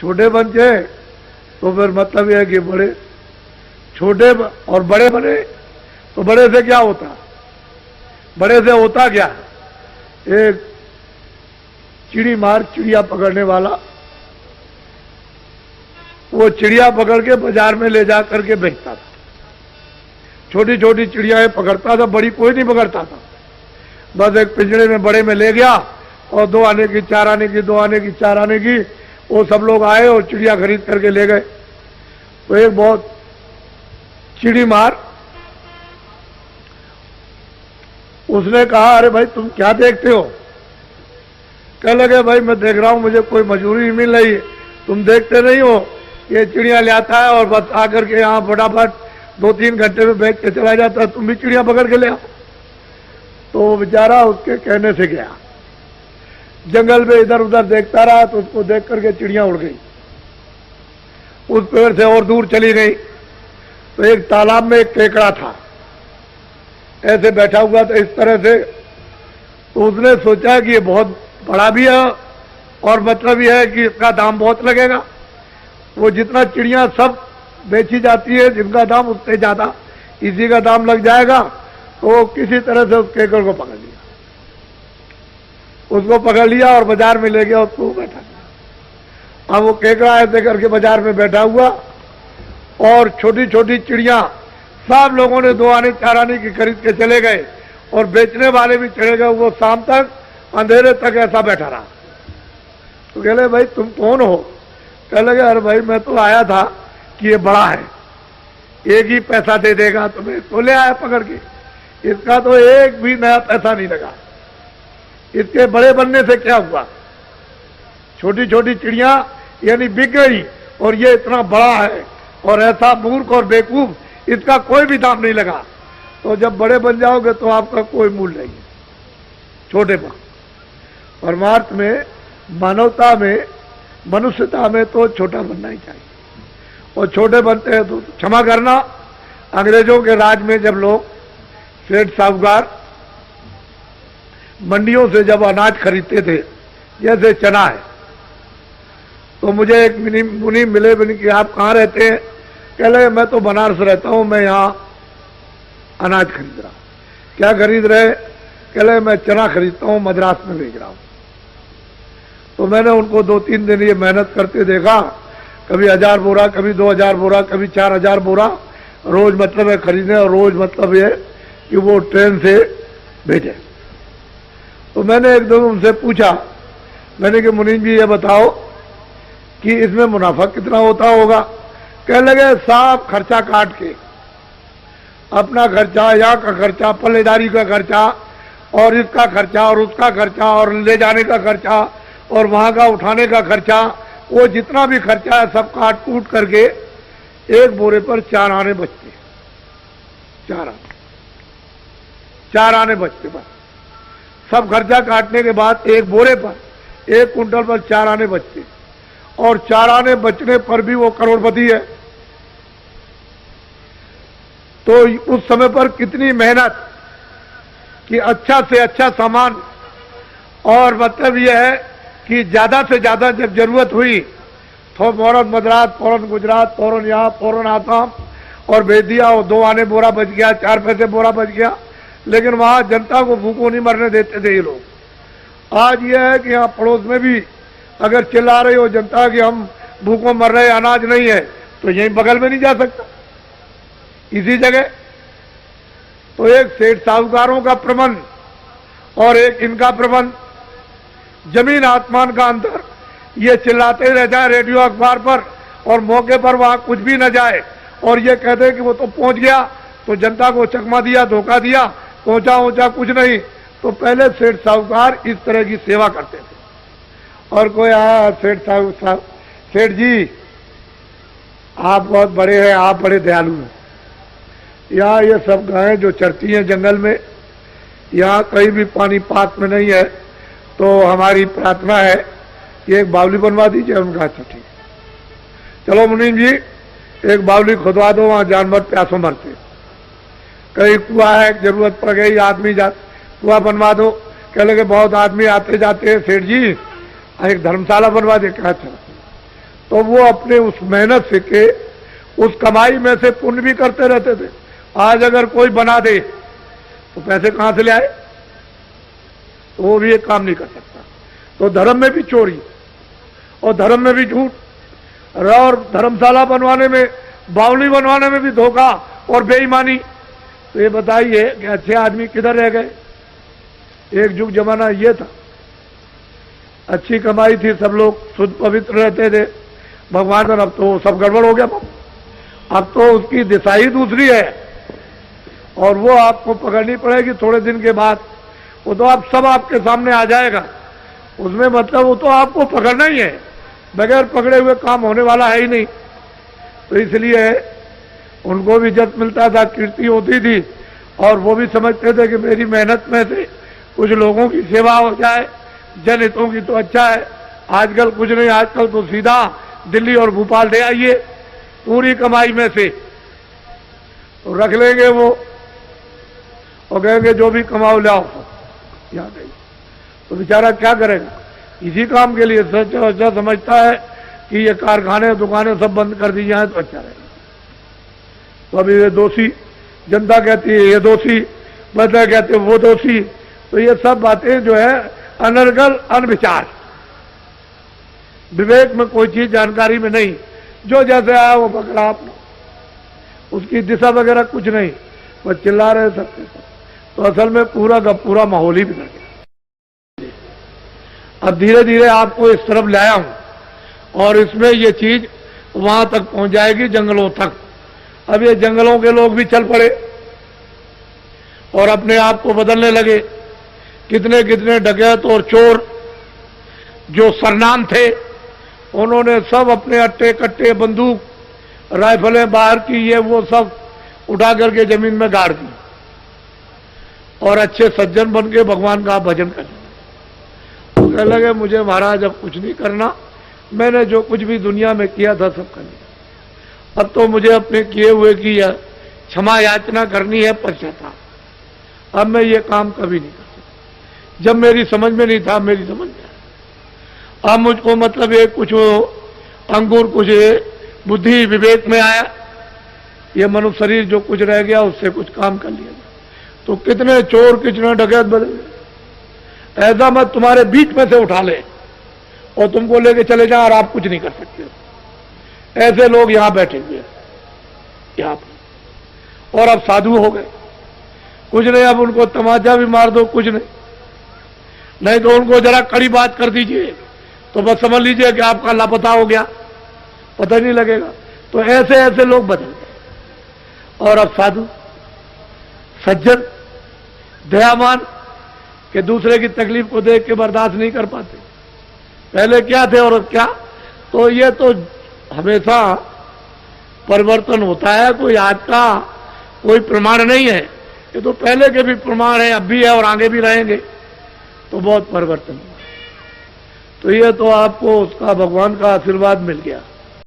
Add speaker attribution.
Speaker 1: छोटे बच्चे तो फिर मतलब यह है कि बड़े छोटे और बड़े बने तो बड़े से क्या होता, बड़े से होता क्या, एक चिड़ी मार चिड़िया पकड़ने वाला, वो चिड़िया पकड़ के बाजार में ले जा करके बेचता था। छोटी छोटी चिड़ियाएं पकड़ता था, बड़ी कोई नहीं पकड़ता था। बस एक पिंजड़े में बड़े में ले गया और 2 आने की 4 आने की 2 आने की 4 आने की, वो सब लोग आए और चिड़िया खरीद करके ले गए। तो एक बहुत चिड़ी मार, उसने कहा अरे भाई तुम क्या देखते हो? कह लगे भाई मैं देख रहा हूं, मुझे कोई मजदूरी नहीं मिल रही है, तुम देखते नहीं हो, ये चिड़िया ले आता है और बस आकर के यहाँ फटाफट 2-3 घंटे में बेच के चला जाता है, तुम भी चिड़िया पकड़ के ले आओ। तो वो बेचारा उसके कहने से गया, जंगल में इधर उधर देखता रहा, तो उसको देख करके चिड़िया उड़ गई, उस पेड़ से और दूर चली गई। तो एक तालाब में एक केकड़ा था, ऐसे बैठा हुआ था इस तरह से। तो उसने सोचा कि ये बहुत बड़ा भी है और मतलब यह है कि इसका दाम बहुत लगेगा। वो जितना चिड़िया सब बेची जाती है, जिनका दाम उससे ज्यादा इसी का दाम लग जाएगा। तो किसी तरह से उस केकड़ को पकड़ लिया, उसको पकड़ लिया और बाजार में ले गया, उसको बैठा दिया। अब वो केकड़ा ऐसे करके बाजार में बैठा हुआ और छोटी छोटी चिड़िया सब लोगों ने 2 आने 4 आने की खरीद के चले गए और बेचने वाले भी चले गए। वो शाम तक अंधेरे तक ऐसा बैठा रहा। तो कह ले भाई तुम कौन हो? कह लगे अरे भाई मैं तो आया था कि ये बड़ा है, एक ही पैसा दे देगा, तो मैं तो ले आया पकड़ के, इसका तो एक भी नया पैसा नहीं लगा, इसके बड़े बनने से क्या हुआ? छोटी छोटी चिड़िया यानी बिक गई और ये इतना बड़ा है और ऐसा मूर्ख और बेवकूफ, इसका कोई भी दाम नहीं लगा। तो जब बड़े बन जाओगे तो आपका कोई मूल्य नहीं है छोटे पर। परमार्थ में, मानवता में, मनुष्यता में तो छोटा बनना ही चाहिए। और छोटे बनते हैं तो क्षमा करना, अंग्रेजों के राज में जब लोग सेठ साहूकार मंडियों से जब अनाज खरीदते थे, जैसे चना है, तो मुझे एक मुनि मिले कि आप कहाँ रहते हैं? कह लगे मैं तो बनारस रहता हूं, मैं यहाँ अनाज खरीद रहा हूं। क्या खरीद रहे? कह लगे मैं चना खरीदता हूं, मद्रास में भेज रहा हूं। तो मैंने उनको 2-3 दिन ये मेहनत करते देखा, कभी 1000 बोरा, कभी 2000 बोरा, कभी 4000 बोरा रोज मतलब है खरीदे, और रोज मतलब ये कि वो ट्रेन से भेजे। तो मैंने एक दिन उनसे पूछा, मैंने कि मुनीम जी ये बताओ कि इसमें मुनाफा कितना होता होगा? कह लगे साफ खर्चा काट के, अपना खर्चा, यहाँ का खर्चा, पल्लेदारी का खर्चा और इसका खर्चा और उसका खर्चा और ले जाने का खर्चा और वहां का उठाने का खर्चा, वो जितना भी खर्चा है सब काट कूट करके एक बोरे पर 4 आने बचते, 4 आने बचते। बस सब खर्चा काटने के बाद एक बोरे पर 1 कुंटल पर 4 आने बचते, और 4 आने बचने पर भी वो करोड़पति है। तो उस समय पर कितनी मेहनत कि अच्छा से अच्छा सामान, और मतलब यह है कि ज्यादा से ज्यादा जब जरूरत हुई तो फौरन मद्रास, फौरन गुजरात, फौरन यहाँ, फौरन आसाम और भेज दिया, और 2 आने बोरा बच गया, 4 पैसे बोरा बच गया। लेकिन वहां जनता को भूखों नहीं मरने देते थे ये लोग। आज यह है कि यहाँ पड़ोस में भी अगर चिल्ला रही हो जनता कि हम भूखों मर रहे, अनाज नहीं है, तो यहीं बगल में नहीं जा सकता, इसी जगह। तो एक सेठ साहूकारों का प्रबंध और एक इनका प्रबंध, जमीन आसमान का अंतर। ये चिल्लाते रह जाए रेडियो अखबार पर और मौके पर वहां कुछ भी न जाए, और ये कहते कि वो तो पहुंच गया, तो जनता को चकमा दिया, धोखा दिया, पहुंचा कुछ नहीं। तो पहले सेठ साहूकार इस तरह की सेवा करते थे। और कोई आया, सेठ जी आप बहुत बड़े हैं, आप बड़े दयालु हैं, यहाँ ये सब गायें जो चरती हैं जंगल में, यहाँ कहीं भी पानी पात में नहीं है, तो हमारी प्रार्थना है कि एक बावली बनवा दीजिए। उनका अच्छा ठीक है, चलो मुनीम जी एक बावली खुदवा दो, वहां जानवर प्यासों मरते। कहीं कुआं है, जरूरत पड़ गई, आदमी जा, कुआं बनवा दो। कह लगे बहुत आदमी आते जाते हैं सेठ जी, एक धर्मशाला बनवा दे। क्या अच्छा, तो वो अपने उस मेहनत से के उस कमाई में से पुण्य भी करते रहते थे। आज अगर कोई बना दे तो पैसे कहां से ले आए? तो वो भी एक काम नहीं कर सकता। तो धर्म में भी चोरी और धर्म में भी झूठ और धर्मशाला बनवाने में, बावली बनवाने में भी धोखा और बेईमानी। तो ये बताइए कि अच्छे आदमी किधर रह गए? एक युग जमाना ये था, अच्छी कमाई थी, सब लोग शुद्ध पवित्र रहते थे भगवान। अब तो सब गड़बड़ हो गया। अब तो उसकी दिशा ही दूसरी है और वो आपको पकड़नी पड़ेगी थोड़े दिन के बाद। वो तो आप सब आपके सामने आ जाएगा। उसमें मतलब वो तो आपको पकड़ना ही है, बगैर पकड़े हुए काम होने वाला है ही नहीं। तो इसलिए उनको भी इज्जत मिलता था, कीर्ति होती थी और वो भी समझते थे कि मेरी मेहनत में से कुछ लोगों की सेवा हो जाए, जनहितों की, तो अच्छा है। आजकल कुछ नहीं, आजकल तो सीधा दिल्ली और भोपाल दे आइए पूरी कमाई में से, तो रख लेंगे वो और कहेंगे जो भी कमाओ लाओ याद है। तो बेचारा क्या करेगा? इसी काम के लिए अच्छा समझता है कि ये कारखाने दुकानें सब बंद कर दी जाए तो अच्छा रहेगा। तो अभी ये दोषी, जनता कहती है ये दोषी, बदला कहते हैं वो दोषी। तो ये सब बातें जो है अनर्गल, अनविचार, विवेक में कोई चीज जानकारी में नहीं, जो जैसे आया वो पकड़ा आपने, उसकी दिशा वगैरह कुछ नहीं, बस चिल्ला रहे सबके सब। तो असल में पूरा का पूरा माहौल ही बिगड़ गया। अब धीरे धीरे आपको इस तरफ लाया हूं और इसमें ये चीज वहां तक पहुंच जाएगी, जंगलों तक। अब ये जंगलों के लोग भी चल पड़े और अपने आप को बदलने लगे। कितने कितने डकैत और चोर जो सरनाम थे, उन्होंने सब अपने अट्टे कट्टे, बंदूक, राइफलें बाहर की, ये वो सब उठा करके जमीन में गाड़ दी और अच्छे सज्जन बन के भगवान का भजन कर। तो कहने लगे मुझे महाराज अब कुछ नहीं करना, मैंने जो कुछ भी दुनिया में किया था सब कर लिया। अब तो मुझे अपने किए हुए की क्षमा याचना करनी है, पश्चाताप। अब मैं ये काम कभी नहीं कर सकता। जब मेरी समझ में नहीं था, मेरी समझ में आया। अब मुझको मतलब ये कुछ अंकुर, कुछ बुद्धि विवेक में आया, ये मनुष्य शरीर जो कुछ रह गया उससे कुछ काम कर लिया। तो कितने चोर, कितने डकैत बदल। ऐसा मत तुम्हारे बीच में से उठा ले और तुमको लेके चले जाए और आप कुछ नहीं कर सकते। ऐसे लोग यहां बैठे हुए यहां पर, और अब साधु हो गए। कुछ नहीं, अब उनको तमाचा भी मार दो, कुछ नहीं, नहीं तो उनको जरा कड़ी बात कर दीजिए तो बस समझ लीजिए कि आपका लापता हो गया, पता ही नहीं लगेगा। तो ऐसे ऐसे लोग बदल गए और अब साधु, सज्जन, दयावान कि दूसरे की तकलीफ को देख के बर्दाश्त नहीं कर पाते। पहले क्या थे और क्या? तो ये तो हमेशा परिवर्तन होता है, कोई आज का कोई प्रमाण नहीं है। ये तो पहले के भी प्रमाण है, अब भी है और आगे भी रहेंगे। तो बहुत परिवर्तन हुआ। तो ये तो आपको उसका भगवान का आशीर्वाद मिल गया।